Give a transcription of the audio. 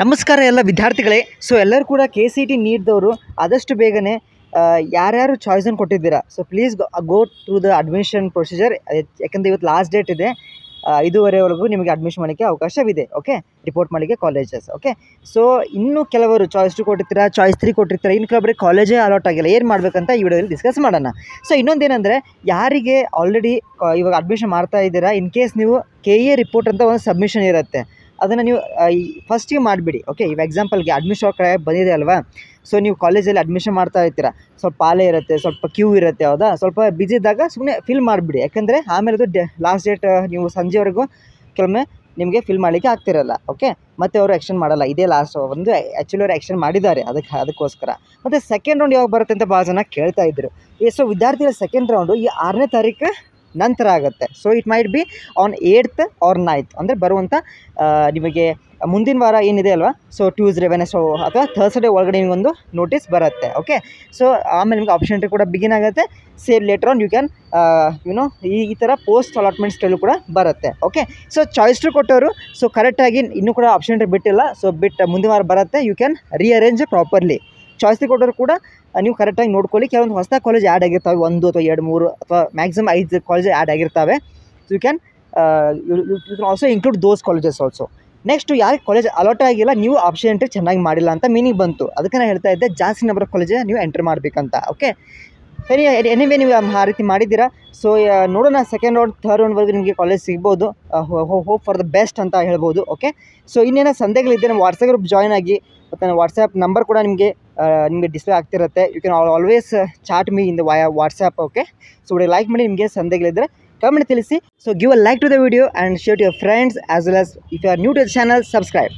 ನಮಸ್ಕಾರ ಎಲ್ಲ ವಿದ್ಯಾರ್ಥಿಗಳೇ. ಸೊ ಎಲ್ಲರೂ ಕೂಡ KCET ನೀಡಿದವರು ಆದಷ್ಟು ಬೇಗನೆ ಯಾರ್ಯಾರು ಚಾಯ್ಸನ್ನು ಕೊಟ್ಟಿದ್ದೀರಾ, so please go to the admission procedure. ಯಾಕಂದರೆ ಇವತ್ತು ಲಾಸ್ಟ್ ಡೇಟ್ ಇದೆ, 5:30ವರೆಗೂ ನಿಮಗೆ ಅಡ್ಮಿಷನ್ ಮಾಡೋಕ್ಕೆ ಅವಕಾಶವಿದೆ. ಓಕೆ, ರಿಪೋರ್ಟ್ ಮಾಡಲಿಕ್ಕೆ ಕಾಲೇಜಸ್. ಓಕೆ, ಸೊ ಇನ್ನೂ ಕೆಲವರು ಚಾಯ್ಸ್ 2 ಕೊಟ್ಟಿರ್ತೀರಾ, ಚಾಯ್ಸ್ 3 ಕೊಟ್ಟಿರ್ತೀರಾ, ಇನ್ನು ಕೆಲವರಿಗೆ ಕಾಲೇಜೇ ಅಲಾಟ್ ಆಗಿಲ್ಲ. ಏನು ಮಾಡಬೇಕಂತ ಈ ವಿಡಿಯೋದಲ್ಲಿ ಡಿಸ್ಕಸ್ ಮಾಡೋಣ. ಸೊ ಇನ್ನೊಂದೇನೆಂದರೆ, ಯಾರಿಗೆ ಆಲ್ರೆಡಿ ಇವಾಗ ಅಡ್ಮಿಷನ್ ಮಾಡ್ತಾ ಇದ್ದೀರಾ, ಇನ್ ಕೇಸ್ ನೀವು KA ರಿಪೋರ್ಟ್ ಅಂತ ಒಂದು ಸಬ್ಮಿಷನ್ ಇರುತ್ತೆ, ಅದನ್ನು ನೀವು ಫಸ್ಟಿಗೆ ಮಾಡಿಬಿಡಿ. ಓಕೆ, ಇವಾಗ ಎಕ್ಸಾಂಪಲ್ಗೆ ಅಡ್ಮಿಷನ್ ಕಡೆ ಬಂದಿದೆ ಅಲ್ವಾ, ಸೊ ನೀವು ಕಾಲೇಜಲ್ಲಿ ಅಡ್ಮಿಷನ್ ಮಾಡ್ತಾ ಇರ್ತೀರ, ಸ್ವಲ್ಪ ಪಾಲೆ ಇರುತ್ತೆ, ಸ್ವಲ್ಪ ಕ್ಯೂ ಇರುತ್ತೆ, ಹೌದಾ, ಸ್ವಲ್ಪ ಬಿಜಿ ಇದ್ದಾಗ ಸುಮ್ಮನೆ ಫಿಲ್ ಮಾಡಿಬಿಡಿ. ಯಾಕೆಂದರೆ ಆಮೇಲೆ ಅದು ಲಾಸ್ಟ್ ಡೇಟ್ ನೀವು ಸಂಜೆವರೆಗೂ ಕೆಲವೊಮ್ಮೆ ನಿಮಗೆ ಫಿಲ್ ಮಾಡಲಿಕ್ಕೆ ಆಗ್ತಿರಲ್ಲ. ಓಕೆ, ಮತ್ತು ಅವರು ಎಕ್ಸ್ಟೆಂಡ್ ಮಾಡಲ್ಲ, ಇದೇ ಲಾಸ್ಟ್ ಒಂದು ಆ್ಯಕ್ಚುಲಿ ಅವರು ಎಕ್ಸ್ಟೆಂಡ್ ಮಾಡಿದ್ದಾರೆ ಅದಕ್ಕೋಸ್ಕರ. ಮತ್ತು ಸೆಕೆಂಡ್ ರೌಂಡ್ ಯಾವಾಗ ಬರುತ್ತೆ ಅಂತ ಭಾಳ ಜನ ಕೇಳ್ತಾ ಇದ್ದರು. ಸೊ ವಿದ್ಯಾರ್ಥಿಗಳ ಸೆಕೆಂಡ್ ರೌಂಡು ಈ 6ನೇ ತಾರೀಕು ನಂತರ ಆಗುತ್ತೆ. So it might be on 8th or 9th, ಅಂದರೆ ಬರುವಂಥ ನಿಮಗೆ ಮುಂದಿನ ವಾರ ಏನಿದೆ ಅಲ್ವಾ, ಸೊ ಟ್ಯೂಸ್ಡೇ, ವೆನ್ಸ್ಡೇ ಅಥವಾ ಥರ್ಸ್ಡೇ ಒಳಗಡೆ ನಿಮಗೊಂದು ನೋಟಿಸ್ ಬರುತ್ತೆ. ಓಕೆ, ಸೊ ಆಮೇಲೆ ನಿಮಗೆ ಆಪ್ಷನ್ ಕೂಡ ಬಿಗಿನ್ ಆಗುತ್ತೆ. Same later on you can ಈ ಥರ ಪೋಸ್ಟ್ ಅಲಾಟ್ಮೆಂಟ್ಸ್ಗಳು ಕೂಡ ಬರುತ್ತೆ. ಓಕೆ, ಸೊ ಚಾಯ್ಸ್ 2 ಕೊಟ್ಟವರು ಸೊ ಕರೆಕ್ಟಾಗಿ ಇನ್ನೂ ಕೂಡ ಆಪ್ಷನ್ ಬಿಟ್ಟಿಲ್ಲ, ಸೊ ಮುಂದಿನ ವಾರ ಬರುತ್ತೆ. You can rearrange properly. Choice 3 ಕೊಟ್ಟರು ಕೂಡ ನೀವು ಕರೆಕ್ಟಾಗಿ ನೋಡ್ಕೊಳ್ಳಿ. ಕೆಲವೊಂದು ಹೊಸ ಕಾಲೇಜ್ ಆ್ಯಡ್ ಆಗಿರ್ತವೆ, 1 ಅಥವಾ 2, 3 ಅಥವಾ ಮ್ಯಾಕ್ಸಿಮಮ್ 5 ಕಾಲೇಜ್ ಆ್ಯಡ್ ಆಗಿರ್ತವೆ. So you can also include those colleges also. Next ಯಾರಿಗೆ ಕಾಲೇಜ್ ಅಲಾಟ್ ಆಗಿಲ್ಲ, ನೀವು ಆಪ್ಷನ್ ಎಂಟ್ರಿ ಚೆನ್ನಾಗಿ ಮಾಡಿಲ್ಲ ಅಂತ ಮೀನಿಂಗ್ ಬಂತು. ಅದಕ್ಕೆ ನಾನು ಹೇಳ್ತಾ ಇದ್ದೆ, ಜಾಸ್ತಿ ನಂಬರ್ ಆಫ್ ಕಾಲೇಜ್ ನೀವು ಎಂಟ್ರ್ ಮಾಡಬೇಕಂತ. ಓಕೆ, ಎನಿವೇ ನೀವು ಆ ರೀತಿ ಮಾಡಿದ್ದೀರಾ. ಸೊ ನೋಡೋಣ, ಸೆಕೆಂಡ್ ರೌಂಡ್ ಥರ್ಡ್ ರೌಂಡ್ವರೆಗೂ ನಿಮಗೆ ಕಾಲೇಜ್ ಸಿಗ್ಬೋದು. ಹೋಪ್ ಫಾರ್ ದ ಬೆಸ್ಟ್ ಅಂತ ಹೇಳ್ಬೋದು. ಓಕೆ, ಸೊ ಇನ್ನೇನೋ ಸಂದೇಹಗಳಿದ್ದರೆ ನಮ್ಮ ವಾಟ್ಸಪ್ ಗ್ರೂಪ್ ಜಾಯ್ನ್ ಆಗಿ, ಮತ್ತು ನನ್ನ ವಾಟ್ಸಪ್ ನಂಬರ್ ಕೂಡ ನಿಮಗೆ ಡಿಸ್ಪ್ಲೇ ಆಗ್ತಿರುತ್ತೆ. You can always chat me in the WhatsApp. Okay, so video like ಮಾಡಿ, ನಿಮಗೆ ಸಂದೇಹಗಳಿದ್ದರೆ ಕಮೆಂಟ್ ತಿಳಿಸಿ. So give a like to the video and share to your friends as well as if you are new to the channel, subscribe.